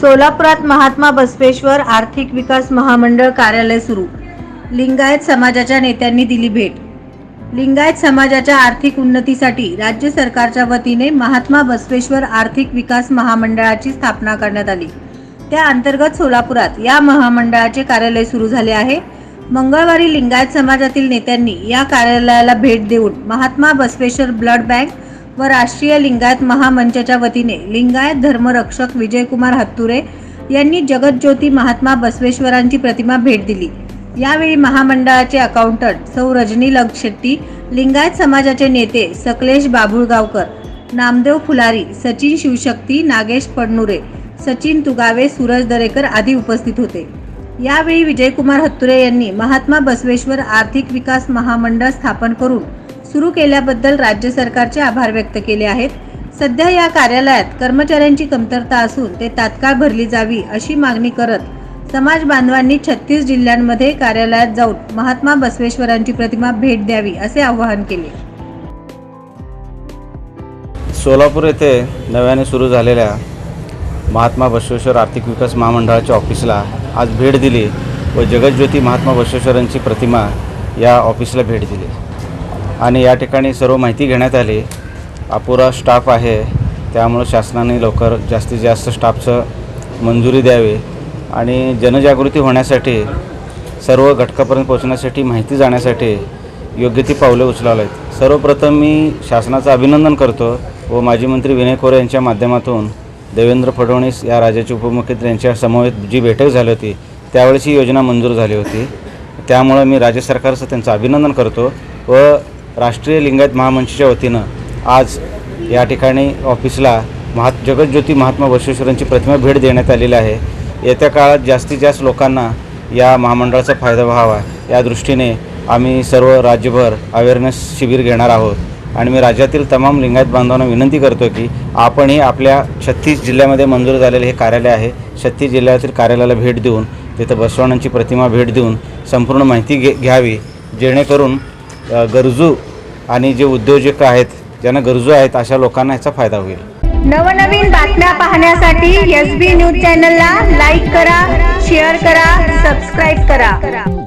सोलापुरात महात्मा बसवेश्वर आर्थिक विकास महामंडळ कार्यालय सुरू। लिंगायत समाजाच्या नेत्यांनी दिली भेट। लिंगायत समाजाच्या आर्थिक उन्नतीसाठी राज्य सरकारच्या वतीने महात्मा बसवेश्वर आर्थिक विकास महामंडळाची स्थापना करण्यात आली। त्या अंतर्गत सोलापुरात या महामंडळाचे कार्यालय सुरू झाले आहे। मंगळवारी लिंगायत समाजातील नेत्यांनी या कार्यालयाला भेट देऊन महात्मा बसवेश्वर ब्लड बँक व राष्ट्रीय लिंगायत महामंचाच्या वतीने लिंगायत धर्मरक्षक विजयकुमार हत्तुरे यांनी जगज्योती महात्मा बसवेश्वरांची प्रतिमा भेट दिली। यावेळी महामंडळाचे अकाउंटंट सौ रजनी लगशेट्टी, लिंगायत समाजाचे नेते सकलेश बाभुळगावकर, नामदेव फुलारी, सचिन शिवशक्ती, नागेश पडनुरे, सचिन तुगावे, सूरज दरेकर आदी उपस्थित होते। यावेळी विजयकुमार हत्तुरे यांनी महात्मा बसवेश्वर आर्थिक विकास महामंडळ स्थापन करून सुरू केल्याबद्दल राज्य सरकारचे आभार व्यक्त केले आहेत। सध्या या कार्यालयात कर्मचाऱ्यांची कमतरता असून ते तात्काळ भरली जावी अशी मागणी करत समाज बांधवांनी 36 जिल्ह्यांमध्ये कार्यालयात जाऊन महात्मा बसवेश्वरांची प्रतिमा भेट द्यावी असे आवाहन केले। सोलापूर येथे नव्याने सुरू झालेल्या महात्मा बसवेश्वर आर्थिक विकास महामंडळाच्या ऑफिसला आज भेट दिली व जगज्योती महात्मा बसवेश्वरांची प्रतिमा या ऑफिसला भेट दिली आणि या ठिकाणी सर्व माहिती घेण्यात आली। अपुरा स्टाफ आहे, त्यामुळे शासनाने लवकर जास्तीत जास्त स्टाफचं मंजुरी द्यावी आणि जनजागृती होण्यासाठी सर्व घटकापर्यंत पोहोचण्यासाठी माहिती जाण्यासाठी योग्य ती पावले उचलावी आहेत। सर्वप्रथम मी शासनाचं अभिनंदन करतो व माजी मंत्री विनय कोरे यांच्या माध्यमातून देवेंद्र फडणवीस या राज्याचे उपमुख्यमंत्री यांच्या समवेत जी बैठक झाली होती त्यावेळेस ही योजना मंजूर झाली होती। त्यामुळे मी राज्य सरकारचं त्यांचं अभिनंदन करतो व राष्ट्रीय लिंगायत महामंचाच्या वतीनं आज या ठिकाणी ऑफिसला जगज्योती महात्मा बसवेश्वरांची प्रतिमा भेट देण्यात आलेली आहे। येत्या काळात जास्तीत जास्त लोकांना या महामंडळाचा फायदा व्हावा या दृष्टीने आम्ही सर्व राज्यभर अवेअरनेस शिबिर घेणार आहोत आणि मी राज्यातील तमाम लिंगायत बांधवांना विनंती करतो की आपणही आपल्या 36 जिल्ह्यामध्ये मंजूर झालेले हे कार्यालय आहे, 36 जिल्ह्यातील कार्यालयाला भेट देऊन तिथं बसवणांची प्रतिमा भेट देऊन संपूर्ण माहिती घ्यावी, जेणेकरून गरजू आणि जे उद्योजक आहेत ज्यांना गरजू आहेत अशा लोकांना याचा फायदा होईल। नवनवीन बातम्या पाहण्यासाठी SB न्यूज चॅनलला लाईक करा, शेअर करा, सबस्क्राईब करा।